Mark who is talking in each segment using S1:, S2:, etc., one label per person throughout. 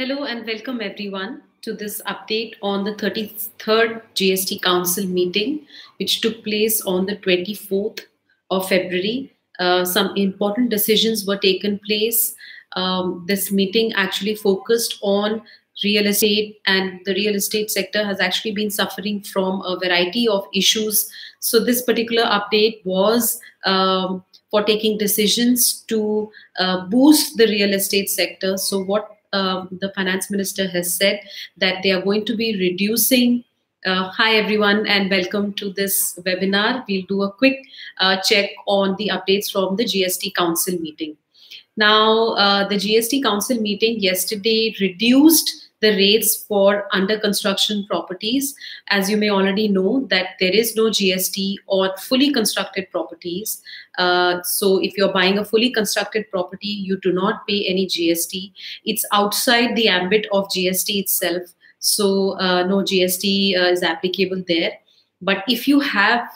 S1: Hello and welcome everyone to this update on the 33rd GST Council meeting, which took place on the 24th of February. Some important decisions were taken place. This meeting actually focused on real estate, and the real estate sector has actually been suffering from a variety of issues. So this particular update was for taking decisions to boost the real estate sector. So what the finance minister has said that they are going to be reducing. Hi everyone and welcome to this webinar. We'll do a quick check on the updates from the GST Council meeting. Now, the GST Council meeting yesterday reduced the rates for under construction properties. As you may already know that there is no GST on fully constructed properties. So if you're buying a fully constructed property, you do not pay any GST. It's outside the ambit of GST itself. So no GST is applicable there. But if you have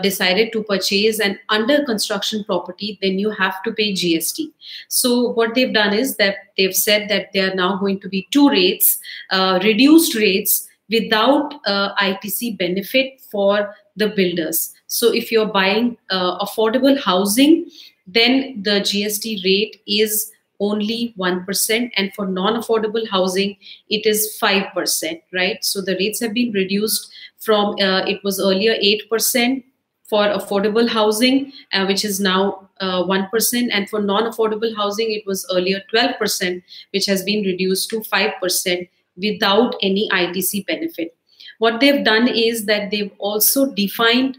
S1: decided to purchase an under construction property, then you have to pay GST. So what they've done is that they've said that there are now going to be two rates, reduced rates without ITC benefit for the builders. So if you're buying affordable housing, then the GST rate is only 1%, and for non-affordable housing, it is 5%, right? So the rates have been reduced from, it was earlier 8% for affordable housing, which is now 1%, and for non-affordable housing, it was earlier 12%, which has been reduced to 5% without any ITC benefit. What they've done is that they've also defined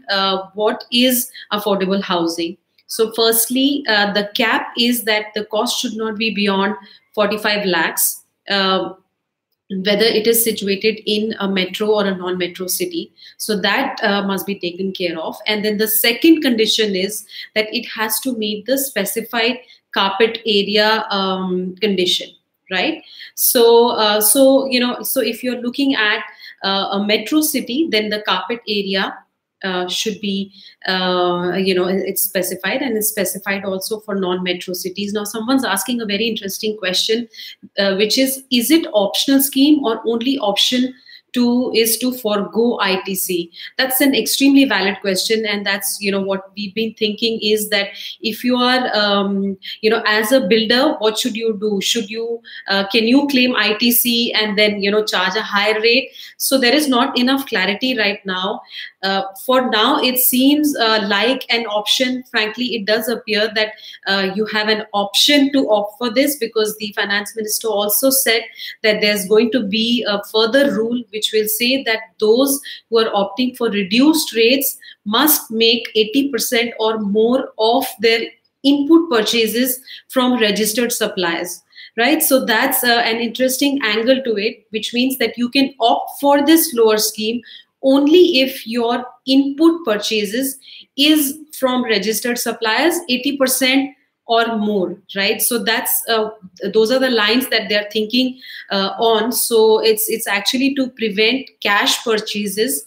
S1: what is affordable housing. So firstly, the cap is that the cost should not be beyond 45 lakhs, whether it is situated in a metro or a non-metro city. So that must be taken care of. And then the second condition is that it has to meet the specified carpet area condition, right? So, so if you're looking at a metro city, then the carpet area should be, it's specified, and it's specified also for non-metro cities. Now, someone's asking a very interesting question, which is it optional scheme or only option is to forego ITC? That's an extremely valid question, and that's what we've been thinking is that if you are as a builder, what should you do? Should you can you claim ITC and then charge a higher rate? So there is not enough clarity right now. For now, it seems like an option. Frankly, it does appear that you have an option to opt for this, because the finance minister also said that there's going to be a further rule which will say that those who are opting for reduced rates must make 80% or more of their input purchases from registered suppliers. Right, so that's an interesting angle to it, which means that you can opt for this lower scheme only if your input purchases is from registered suppliers 80% or more, right? So that's those are the lines that they're thinking on. So it's actually to prevent cash purchases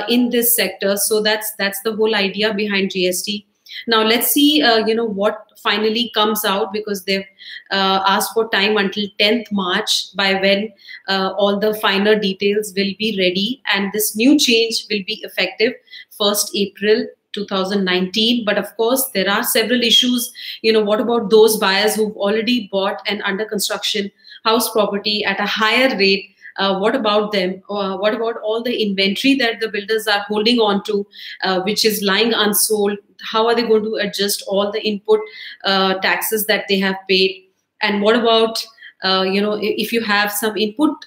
S1: in this sector. So that's the whole idea behind GST. Now let's see, what finally comes out, because they've asked for time until 10th March by when all the finer details will be ready, and this new change will be effective 1st April 2019. But of course, there are several issues. What about those buyers who've already bought an under construction house property at a higher rate? What about them? What about all the inventory that the builders are holding on to, which is lying unsold? How are they going to adjust all the input taxes that they have paid? And what about if you have some input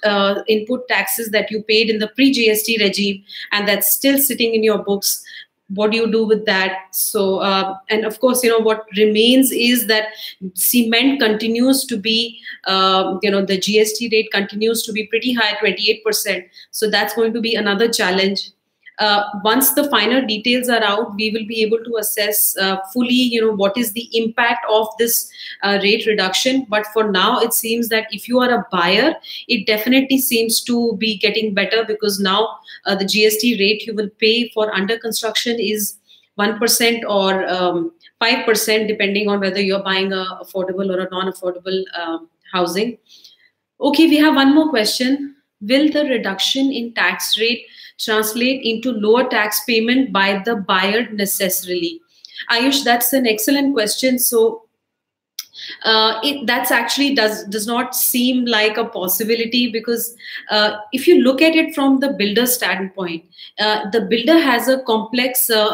S1: taxes that you paid in the pre-GST regime and that's still sitting in your books? What do you do with that? So, and of course, what remains is that cement continues to be, the GST rate continues to be pretty high, 28%. So that's going to be another challenge. Once the finer details are out, we will be able to assess fully, what is the impact of this rate reduction. But for now, it seems that if you are a buyer, it definitely seems to be getting better, because now the GST rate you will pay for under construction is 1% or 5%, depending on whether you're buying a affordable or a non-affordable housing. Okay, we have one more question. Will the reduction in tax rate translate into lower tax payment by the buyer necessarily? Ayush, that's an excellent question. So that's actually does not seem like a possibility, because if you look at it from the builder standpoint, the builder has a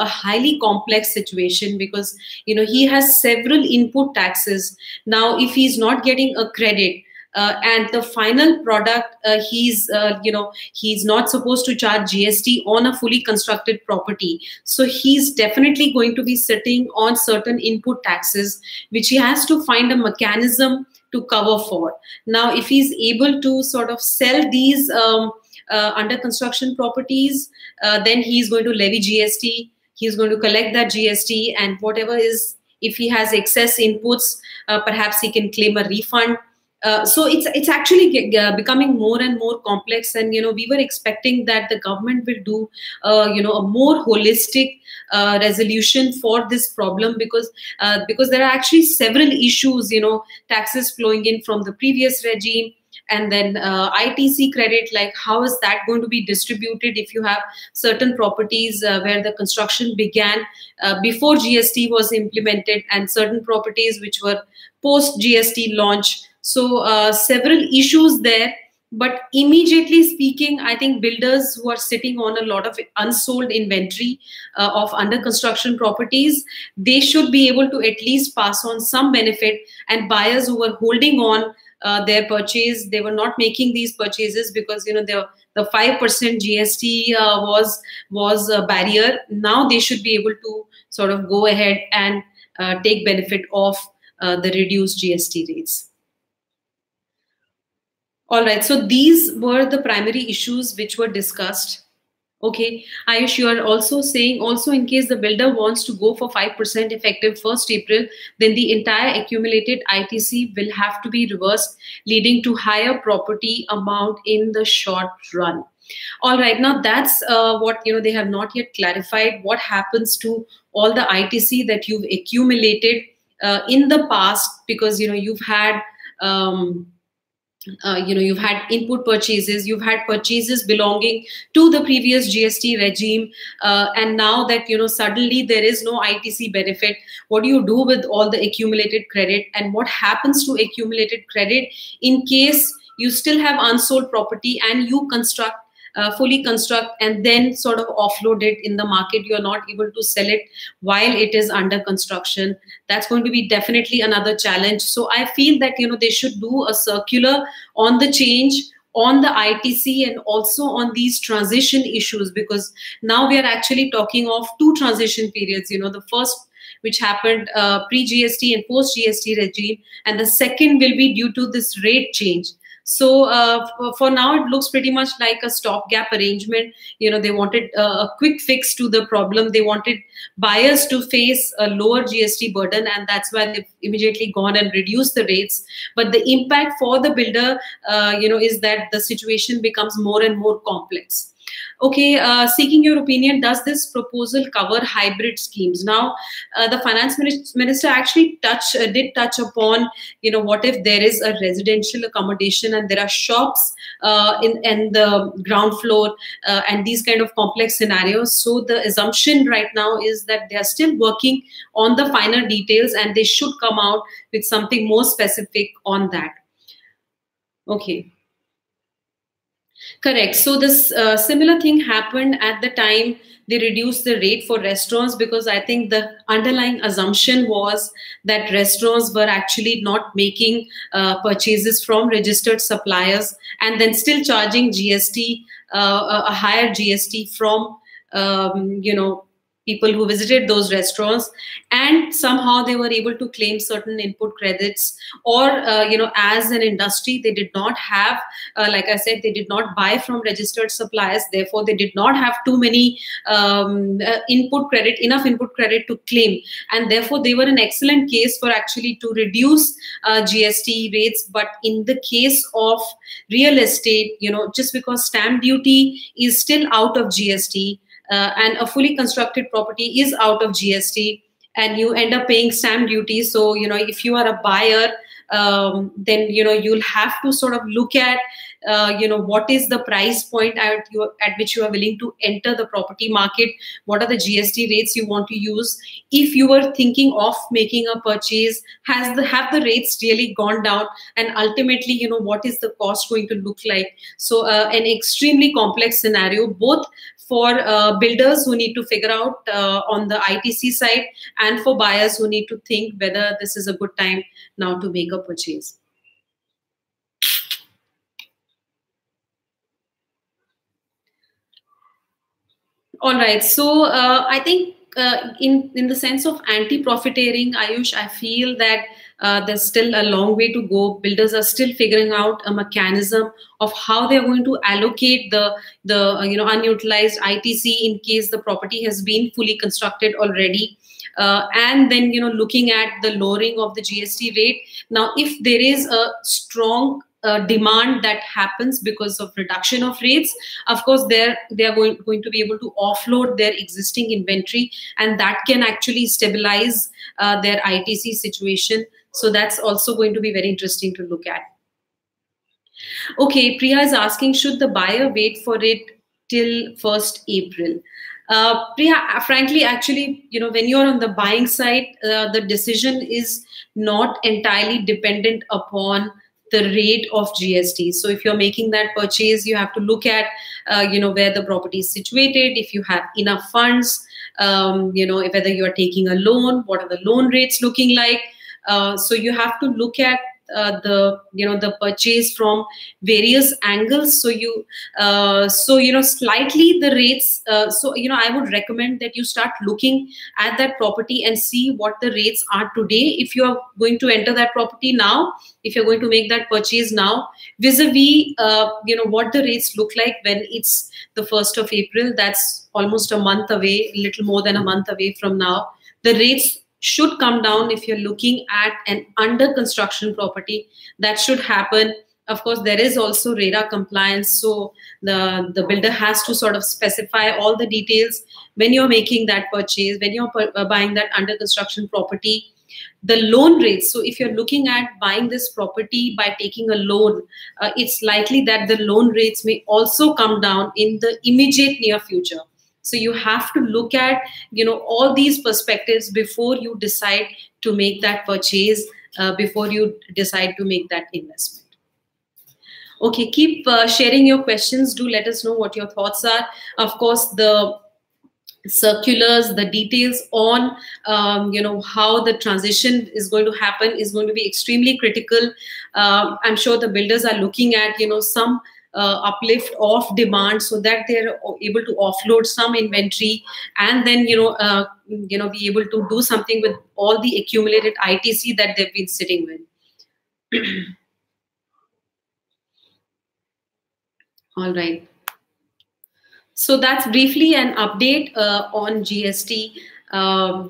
S1: highly complex situation, because he has several input taxes. Now if he's not getting a credit, and the final product, he's not supposed to charge GST on a fully constructed property, so he's definitely going to be sitting on certain input taxes, which he has to find a mechanism to cover for. Now if he's able to sort of sell these under construction properties, then he's going to levy GST, he's going to collect that GST, and whatever is, if he has excess inputs, perhaps he can claim a refund. So it's actually becoming more and more complex, and we were expecting that the government will do a more holistic resolution for this problem, because there are actually several issues, taxes flowing in from the previous regime, and then ITC credit, like how is that going to be distributed if you have certain properties where the construction began before GST was implemented, and certain properties which were post GST launch. So several issues there. But immediately speaking, I think builders who are sitting on a lot of unsold inventory of under construction properties, they should be able to at least pass on some benefit. And buyers who were holding on their purchase, they were not making these purchases because the 5% GST was a barrier. Now they should be able to sort of go ahead and take benefit of the reduced GST rates. All right, so these were the primary issues which were discussed. Okay, Ayush, you are also saying, also in case the builder wants to go for 5% effective 1st April, then the entire accumulated ITC will have to be reversed, leading to higher property amount in the short run. All right, now that's what they have not yet clarified. What happens to all the ITC that you've accumulated in the past, because you've had you've had input purchases, you've had purchases belonging to the previous GST regime, and now that suddenly there is no ITC benefit. What do you do with all the accumulated credit, and what happens to accumulated credit in case you still have unsold property and you fully construct and then sort of offload it in the market? You're not able to sell it while it is under construction. That's going to be definitely another challenge. So I feel that they should do a circular on the change on the ITC and also on these transition issues, because now we are actually talking of two transition periods. The first, which happened pre-GST and post-GST regime, and the second will be due to this rate change. So for now, it looks pretty much like a stopgap arrangement. They wanted a quick fix to the problem. They wanted buyers to face a lower GST burden, and that's why they've immediately gone and reduced the rates. But the impact for the builder, is that the situation becomes more and more complex. Okay, seeking your opinion, does this proposal cover hybrid schemes? Now, the finance minister actually did touch upon, what if there is a residential accommodation and there are shops in the ground floor and these kind of complex scenarios. So the assumption right now is that they are still working on the finer details, and they should come out with something more specific on that. Okay. Correct. So this similar thing happened at the time they reduced the rate for restaurants, because I think the underlying assumption was that restaurants were actually not making purchases from registered suppliers and then still charging GST, a higher GST from, people who visited those restaurants, and somehow they were able to claim certain input credits, or as an industry they did not have, like I said, they did not buy from registered suppliers, therefore they did not have too many enough input credit to claim, and therefore they were an excellent case for actually to reduce GST rates. But in the case of real estate, just because stamp duty is still out of GST, and a fully constructed property is out of GST, and you end up paying stamp duty. So, if you are a buyer, then you'll have to sort of look at what is the price point at which you are willing to enter the property market. What are the GST rates you want to use? If you were thinking of making a purchase, have the rates really gone down? And ultimately, what is the cost going to look like? So an extremely complex scenario, both for builders who need to figure out on the ITC side, and for buyers who need to think whether this is a good time now to make a purchase. All right. So I think in the sense of anti-profiteering, Ayush, I feel that there's still a long way to go. Builders are still figuring out a mechanism of how they're going to allocate the unutilized ITC in case the property has been fully constructed already. And then looking at the lowering of the GST rate. Now, if there is a strong demand that happens because of reduction of rates, of course they are going to be able to offload their existing inventory, and that can actually stabilize their ITC situation. So that's also going to be very interesting to look at. Okay, Priya is asking, should the buyer wait for it till 1st April? Priya, frankly, actually, when you're on the buying side, the decision is not entirely dependent upon the rate of GST. So if you're making that purchase, you have to look at, where the property is situated, if you have enough funds, whether you are taking a loan, what are the loan rates looking like. So you have to look at the purchase from various angles. So slightly the rates. I would recommend that you start looking at that property and see what the rates are today. If you are going to enter that property now, if you're going to make that purchase now, vis-a-vis, what the rates look like when it's the 1st of April. That's almost a month away, a little more than a month away from now. The rates should come down if you're looking at an under construction property. That should happen. Of course, there is also RERA compliance. So the builder has to sort of specify all the details when you're making that purchase, when you're buying that under construction property. The loan rates. So if you're looking at buying this property by taking a loan, it's likely that the loan rates may also come down in the immediate near future. So you have to look at, all these perspectives before you decide to make that purchase, before you decide to make that investment. Okay, keep sharing your questions. Do let us know what your thoughts are. Of course, the circulars, the details on, how the transition is going to happen is going to be extremely critical. I'm sure the builders are looking at, some uplift of demand so that they're able to offload some inventory, and then be able to do something with all the accumulated ITC that they've been sitting with. All right. So that's briefly an update on GST.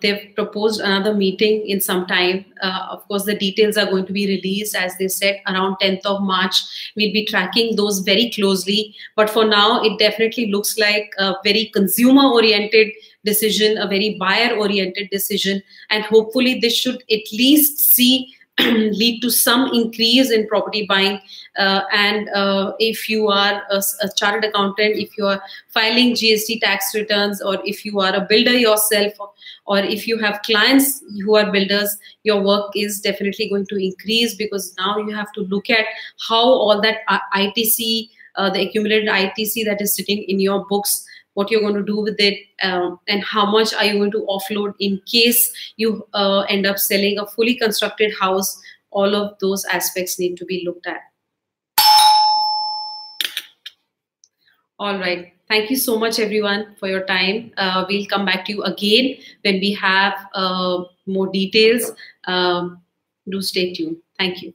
S1: They've proposed another meeting in some time. Of course, the details are going to be released, as they said, around 10th of March. We'll be tracking those very closely. But for now, it definitely looks like a very consumer-oriented decision, a very buyer-oriented decision. And hopefully, this should at least lead to some increase in property buying. And if you are a chartered accountant, if you are filing GST tax returns, or if you are a builder yourself, or if you have clients who are builders, your work is definitely going to increase, because now you have to look at how all that ITC, the accumulated ITC that is sitting in your books, what you're going to do with it, and how much are you going to offload in case you end up selling a fully constructed house. All of those aspects need to be looked at. All right. Thank you so much, everyone, for your time. We'll come back to you again when we have more details. Do stay tuned. Thank you.